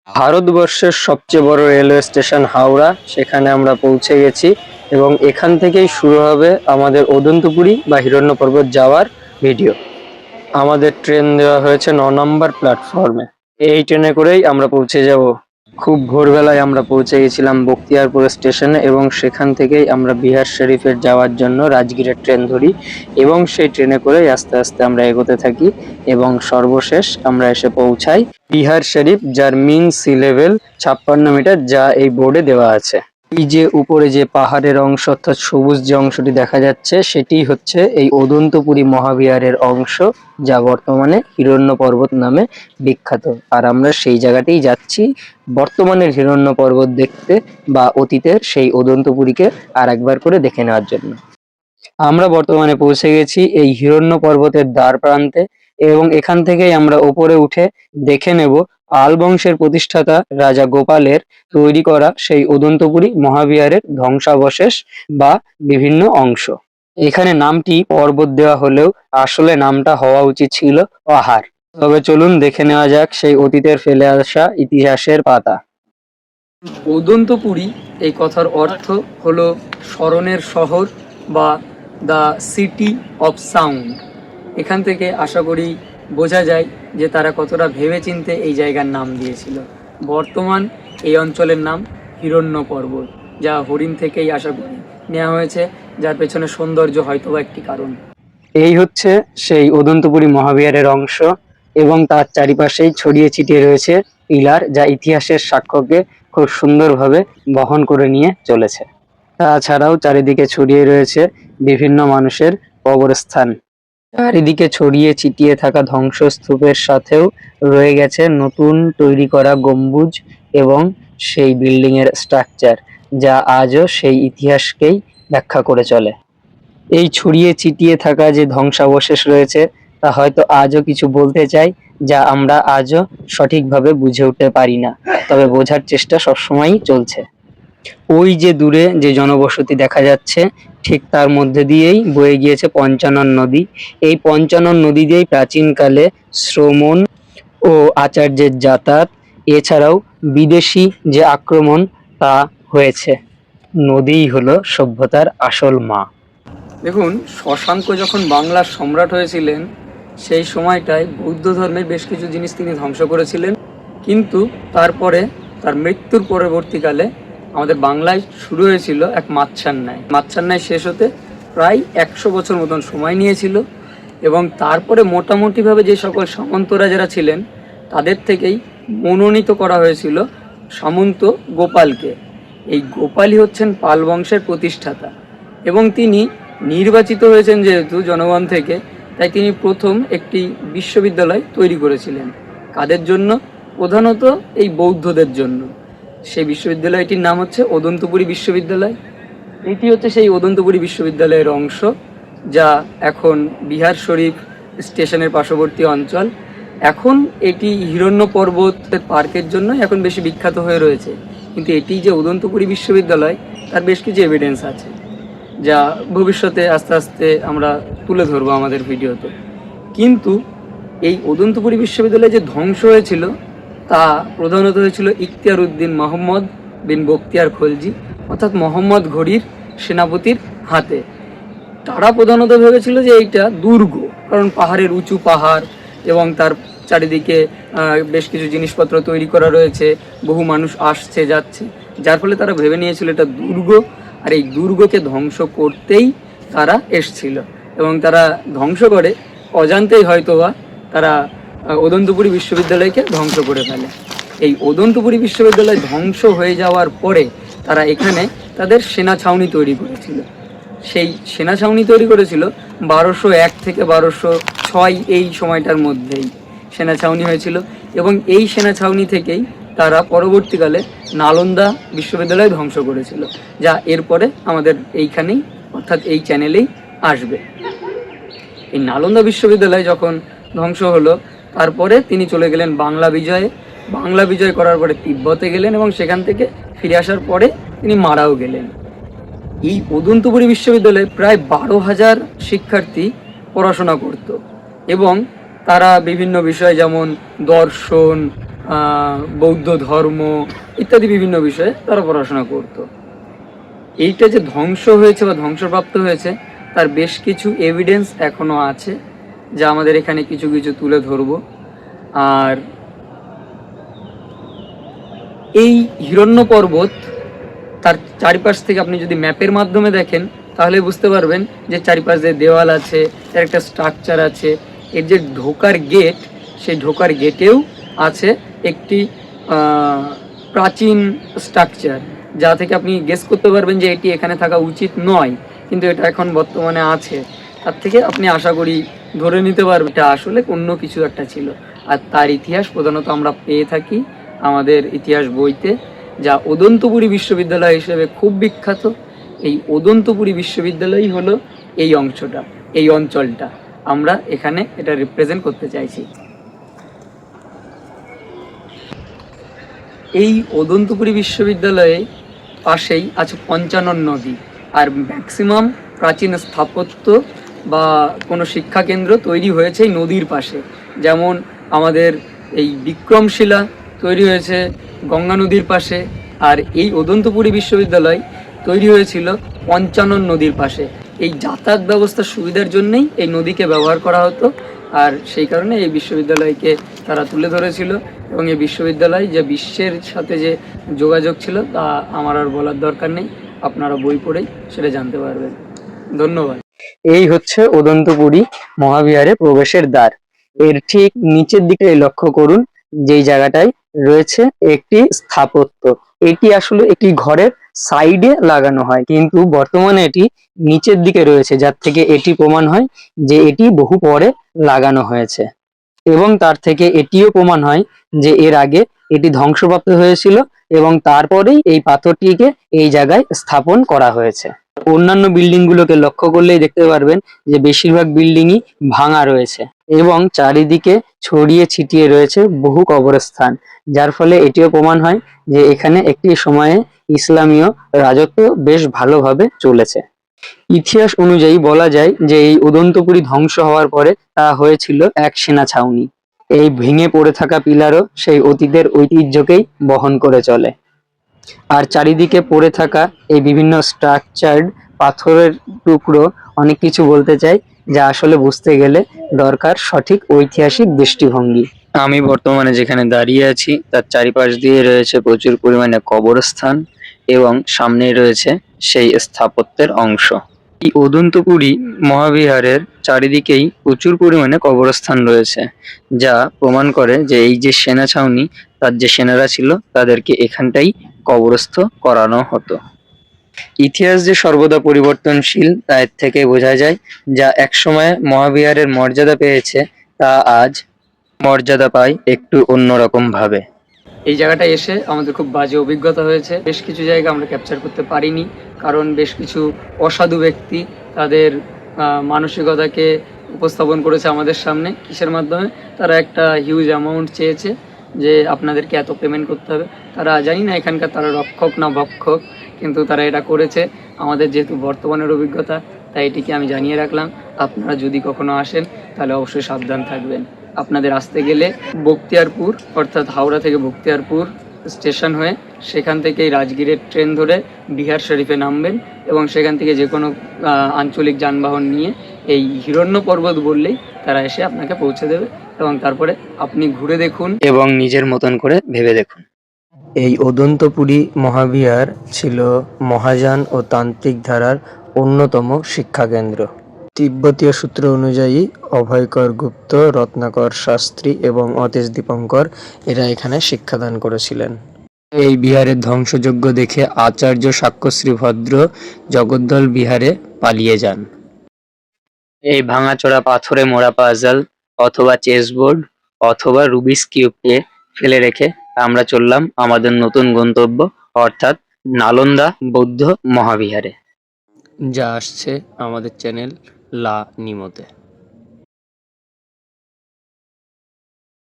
ভারতবর্ষের সবচেয়ে বড় রেলওয়ে স্টেশন হাওড়া, সেখানে আমরা পৌঁছে গেছি এবং এখান থেকেই শুরু হবে আমাদের অদন্তপুরী বা হিরণ্য পর্বত যাওয়ার ভিডিও। আমাদের ট্রেন দেওয়া হয়েছে ৯ নম্বর প্ল্যাটফর্মে। এই ট্রেনে করেই আমরা পৌঁছে যাব। খুব ভোরবেলায় আমরা পৌঁছে গেছিলাম বখতিয়ারপুর স্টেশনে এবং সেখান থেকেই আমরা বিহার শরীফের যাওয়ার জন্য রাজগীরের ট্রেন ধরি এবং সেই ট্রেনে করেই আস্তে আস্তে আমরা এগোতে থাকি এবং সর্বশেষ আমরা এসে পৌঁছাই বিহার শরীফ, যার মিন সি লেভেল ৫৬ মিটার, যা এই বোর্ডে দেওয়া আছে। এই যে উপরে যে পাহাড়ের অংশ অর্থাৎ সবুজ যে অংশটি দেখা যাচ্ছে, সেটি হচ্ছে এই অদন্তপুরী মহাবিহারের অংশ, যা বর্তমানে হিরণ্য পর্বত নামে বিখ্যাত। আর আমরা সেই জায়গাতেই যাচ্ছি বর্তমানের হিরণ্য পর্বত দেখতে বা অতীতের সেই অদন্তপুরীকে আর একবার করে দেখে নেওয়ার জন্য। আমরা বর্তমানে পৌঁছে গেছি এই হিরণ্য পর্বতের দ্বার প্রান্তে এবং এখান থেকেই আমরা ওপরে উঠে দেখে নেব পাল বংশের প্রতিষ্ঠাতা রাজা গোপালের তৈরি করা সেই অদন্তপুরী মহাবিহারের ধ্বংসাবশেষ বা বিভিন্ন অংশ। এখানে নামটি পর্বত দেওয়া হলেও আসলে নামটা হওয়া উচিত ছিল পাহাড়। তবে চলুন দেখে নেওয়া যাক সেই অতীতের ফেলে আসা ইতিহাসের পাতা। অদন্তপুরী এই কথার অর্থ হলো স্মরণের শহর বা দ্য সিটি অফ সাউন্ড। এখান থেকে আশা করি বোঝা যায় যে তারা কতটা ভেবেচিন্তে এই জায়গার নাম দিয়েছিল। বর্তমান এই অঞ্চলের নাম হিরণ্য পর্বত, যা হরিণ থেকেই আশা করি নেওয়া হয়েছে, যার পেছনে সৌন্দর্য হয়তোবা একটি কারণ। এই হচ্ছে সেই অদন্তপুরী মহাবিহারের অংশ এবং তার চারিপাশেই ছড়িয়ে ছিটিয়ে রয়েছে পিলার, যা ইতিহাসের সাক্ষ্যকে খুব সুন্দরভাবে বহন করে নিয়ে চলেছে। তাছাড়াও চারিদিকে ছড়িয়ে রয়েছে বিভিন্ন মানুষের কবরস্থান। চারিদিকে ছড়িয়ে ছিটিয়ে থাকা ধ্বংসস্তূপের সাথেও রয়ে গেছে নতুন তৈরি করা গম্বুজ এবং সেই বিল্ডিং এর স্ট্রাকচার, যা আজও সেই ইতিহাসকেই ব্যাখ্যা করে চলে। এই ছড়িয়ে ছিটিয়ে থাকা যে ধ্বংসাবশেষ রয়েছে তা হয়তো আজও কিছু বলতে চাই, যা আমরা আজও সঠিকভাবে বুঝে উঠতে পারি না, তবে বোঝার চেষ্টা সবসময়ই চলছে। ওই যে দূরে যে জনবসতি দেখা যাচ্ছে, ঠিক তার মধ্যে দিয়েই বয়ে গিয়েছে পঞ্চানন নদী। এই পঞ্চানন নদী দিয়েই প্রাচীনকালে শ্রমণ ও আচার্যের যাতায়াত, এছাড়াও বিদেশি যে আক্রমণ তা হয়েছে। নদীই হলো সভ্যতার আসল মা। দেখুন, শশাঙ্ক যখন বাংলার সম্রাট হয়েছিলেন সেই সময়টায় বৌদ্ধ ধর্মের বেশ কিছু জিনিস তিনি ধ্বংস করেছিলেন, কিন্তু তারপরে তার মৃত্যুর পরবর্তীকালে আমাদের বাংলায় শুরু হয়েছিল এক মাচ্ছান্যায় শেষ হতে প্রায় ১০০ বছর মতন সময় নিয়েছিল এবং তারপরে মোটামুটিভাবে যে সকল সামন্তরা যারা ছিলেন তাদের থেকেই মনোনীত করা হয়েছিল সামন্ত গোপালকে। এই গোপালই হচ্ছেন পাল বংশের প্রতিষ্ঠাতা এবং তিনি নির্বাচিত হয়েছেন যেহেতু জনগণ থেকে, তাই তিনি প্রথম একটি বিশ্ববিদ্যালয় তৈরি করেছিলেন। কাদের জন্য? প্রধানত এই বৌদ্ধদের জন্য। সেই বিশ্ববিদ্যালয়টির নাম হচ্ছে অদন্তপুরী বিশ্ববিদ্যালয়। এটি হচ্ছে সেই অদন্তপুরী বিশ্ববিদ্যালয়ের অংশ, যা এখন বিহার শরীফ স্টেশনের পার্শ্ববর্তী অঞ্চল। এখন এটি হিরণ্য পর্বতের পার্কের জন্য এখন বেশি বিখ্যাত হয়ে রয়েছে, কিন্তু এটি যে অদন্তপুরী বিশ্ববিদ্যালয় তার বেশ কিছু এভিডেন্স আছে, যা ভবিষ্যতে আস্তে আস্তে আমরা তুলে ধরবো আমাদের ভিডিওতে। কিন্তু এই অদন্তপুরী বিশ্ববিদ্যালয় যে ধ্বংস হয়েছিল তা প্রধানত হয়েছিল ইখতিয়ার উদ্দিন মোহাম্মদ বিন বখতিয়ার খলজি, অর্থাৎ মোহাম্মদ ঘড়ির সেনাপতির হাতে। তারা প্রধানত ভেবেছিল যে এইটা দুর্গ, কারণ পাহাড়ের উঁচু পাহাড় এবং তার চারিদিকে বেশ কিছু জিনিসপত্র তৈরি করা রয়েছে, বহু মানুষ আসছে যাচ্ছে, যার ফলে তারা ভেবে নিয়েছিল এটা দুর্গ, আর এই দুর্গকে ধ্বংস করতেই তারা এসছিল এবং তারা ধ্বংস করে অজান্তেই হয়তোবা তারা অদন্তপুরী বিশ্ববিদ্যালয়কে ধ্বংস করে ফেলে। এই অদন্তপুরী বিশ্ববিদ্যালয় ধ্বংস হয়ে যাওয়ার পরে তারা এখানে তাদের সেনা ছাউনি তৈরি করেছিল। সেই সেনা ছাউনি তৈরি করেছিল ১২০১ থেকে ১২০৬ এই সময়টার মধ্যেই সেনা ছাউনি হয়েছিল এবং এই সেনা ছাউনি থেকেই তারা পরবর্তীকালে নালন্দা বিশ্ববিদ্যালয় ধ্বংস করেছিল, যা এরপরে আমাদের এইখানেই অর্থাৎ এই চ্যানেলেই আসবে। এই নালন্দা বিশ্ববিদ্যালয় যখন ধ্বংস হলো তারপরে তিনি চলে গেলেন বাংলা বিজয়ে। বাংলা বিজয় করার পরে তিব্বতে গেলেন এবং সেখান থেকে ফিরে আসার পরে তিনি মারাও গেলেন। এই অদন্তপুরী বিশ্ববিদ্যালয়ে প্রায় ১২,০০০ শিক্ষার্থী পড়াশোনা করত এবং তারা বিভিন্ন বিষয় যেমন দর্শন, বৌদ্ধ ধর্ম ইত্যাদি বিভিন্ন বিষয়ে তারা পড়াশোনা করতো। এইটা যে ধ্বংস হয়েছে বা ধ্বংসপ্রাপ্ত হয়েছে তার বেশ কিছু এভিডেন্স এখনো আছে, যা আমাদের এখানে কিছু কিছু তুলে ধরব। আর এই হিরণ্য পর্বত, তার চারিপাশ থেকে আপনি যদি ম্যাপের মাধ্যমে দেখেন তাহলে বুঝতে পারবেন যে চারিপাশ দিয়ে দেওয়াল আছে, এর একটা স্ট্রাকচার আছে। এর যে ঢোকার গেট, সেই ঢোকার গেটেও আছে একটি প্রাচীন স্ট্রাকচার, যা থেকে আপনি গেস করতে পারবেন যে এটি এখানে থাকা উচিত নয়, কিন্তু এটা এখন বর্তমানে আছে। তার থেকে আপনি আশা করি ধরে নিতে পারবেন এটা আসলে অন্য কিছু একটা ছিল। আর তার ইতিহাস প্রধানত আমরা পেয়ে থাকি আমাদের ইতিহাস বইতে, যা উদন্তপুরী বিশ্ববিদ্যালয় হিসেবে খুব বিখ্যাত। এই উদন্তপুরী বিশ্ববিদ্যালয়ই হলো এই অংশটা, এই অঞ্চলটা আমরা এখানে এটা রিপ্রেজেন্ট করতে চাইছি। এই উদন্তপুরী বিশ্ববিদ্যালয়ে পাশেই আছে পঞ্চানন নদী, আর ম্যাক্সিমাম প্রাচীন স্থাপত্য বা কোনো শিক্ষাকেন্দ্র তৈরি হয়েছে এই নদীর পাশে। যেমন আমাদের এই বিক্রমশিলা তৈরি হয়েছে গঙ্গা নদীর পাশে, আর এই উদন্তপুরী বিশ্ববিদ্যালয় তৈরি হয়েছিল পঞ্চানন নদীর পাশে। এই যাতায়াত ব্যবস্থার সুবিধার জন্যই এই নদীকে ব্যবহার করা হতো, আর সেই কারণে এই বিশ্ববিদ্যালয়কে তারা তুলে ধরেছিল। এবং এই বিশ্ববিদ্যালয় যে বিশ্বের সাথে যে যোগাযোগ ছিল তা আমার আর বলার দরকার নেই, আপনারা বই পড়েই সেটা জানতে পারবেন। ধন্যবাদ। এই হচ্ছে উদন্তপুরী মহাবিহারে প্রবেশের দ্বার। এর ঠিক নিচের দিকে লক্ষ্য করুন, যেই জায়গাটায় রয়েছে একটি স্থাপত্য। এটি আসলে একটি ঘরের সাইডে লাগানো হয়, কিন্তু বর্তমানে এটি নিচের দিকে রয়েছে, যার থেকে এটি প্রমাণ হয় যে এটি বহু পরে লাগানো হয়েছে। এবং তার থেকে এটিও প্রমাণ হয় যে এর আগে এটি ধ্বংসপ্রাপ্ত হয়েছিল এবং তারপরেই এই পাথরটিকে এই জায়গায় স্থাপন করা হয়েছে। অন্যান্য বিল্ডিং গুলোকে লক্ষ্য করলেই দেখতে পারবেন যে বেশিরভাগ বিল্ডিংই ভাঙা রয়েছে এবং চারিদিকে ছড়িয়ে ছিটিয়ে রয়েছে বহু কবরস্থান, যার ফলে এটিও প্রমাণ হয় যে এখানে একটি সময়ে ইসলামীয় রাজত্ব বেশ ভালোভাবে চলেছে। ইতিহাস অনুযায়ী বলা যায় যে এই উদন্তপুরী ধ্বংস হওয়ার পরে তা হয়েছিল এক সেনা ছাউনি। এই ভেঙে পড়ে থাকা পিলারও সেই অতীতের ঐতিহ্যকেই বহন করে চলে। আর চারিদিকে পড়ে থাকা এই বিভিন্ন স্ট্রাকচার্ড পাথরের টুকরো অনেক কিছু বলতে চাই, যা আসলে বুঝতে গেলে দরকার সঠিক ঐতিহাসিক দৃষ্টিভঙ্গি। আমি বর্তমানে যেখানে দাঁড়িয়ে আছি তার চারিপাশ দিয়ে রয়েছে প্রচুর পরিমাণে কবরস্থান এবং সামনে রয়েছে সেই স্থাপত্যের অংশ। এই উদন্তপুরী মহাবিহারের চারিদিকেই প্রচুর পরিমাণে কবরস্থান রয়েছে, যা প্রমাণ করে যে এই যে সেনা ছাউনি, তার যে সেনারা ছিল তাদেরকে এখানটাই কবরস্থ করানো হতো। ইতিহাস যে সর্বদা পরিবর্তনশীল তা এর থেকে বোঝা যায়, যা একসময় মহাবিহারের মর্যাদা পেয়েছে তা আজ মর্যাদা পায় একটু অন্যরকম ভাবে। এই জায়গাটায় এসে আমাদের খুব বাজে অভিজ্ঞতা হয়েছে। বেশ কিছু জায়গা আমরা ক্যাপচার করতে পারিনি, কারণ বেশ কিছু অসাধু ব্যক্তি তাদের মানসিকতাকে উপস্থাপন করেছে আমাদের সামনে। কিসের মাধ্যমে? তারা একটা হিউজ অ্যামাউন্ট চেয়েছে যে আপনাদেরকে এত পেমেন্ট করতে হবে। তারা জানি না এখানকার তারা রক্ষক না ভক্ষক, কিন্তু তারা এটা করেছে। আমাদের যেহেতু বর্তমানের অভিজ্ঞতা, তাই এটিকে আমি জানিয়ে রাখলাম। আপনারা যদি কখনো আসেন তাহলে অবশ্যই সাবধান থাকবেন। আপনাদের আসতে গেলে বখতিয়ারপুর, অর্থাৎ হাওড়া থেকে বখতিয়ারপুর স্টেশন হয়ে সেখান থেকেই রাজগীরের ট্রেন ধরে বিহার শরীফে নামবেন এবং সেখান থেকে যে কোনো আঞ্চলিক যানবাহন নিয়ে এই হিরণ্য পর্বত বললেই তারা এসে আপনাকে পৌঁছে দেবে এবং তারপরে আপনি ঘুরে দেখুন এবং নিজের মতন করে ভেবে দেখুন। এই উদন্তপুরী মহাবিহার ছিল মহাযান ও তান্ত্রিক ধারার অন্যতম শিক্ষাকেন্দ্র। তিব্বতীয় সূত্র অনুযায়ী অভয়কর গুপ্ত, রত্নাকর শাস্ত্রী এবং অতীশ দীপঙ্কর এরা এখানে শিক্ষাদান করেছিলেন। এই বিহারের ধ্বংসযজ্ঞ দেখে আচার্য সাক্ষ্যশ্রী ভদ্র জগদ্দল বিহারে পালিয়ে যান। এই ভাঙাচোরা পাথরে মোড়া পাজল অথবা চেসবোর্ড অথবা রুবিক্স কিউবকে ফেলে রেখে আমরা চললাম আমাদের নতুন গন্তব্য, অর্থাৎ নালন্দা বৌদ্ধ মহাবিহারে, যা আসছে আমাদের চ্যানেল লা নিমোতে।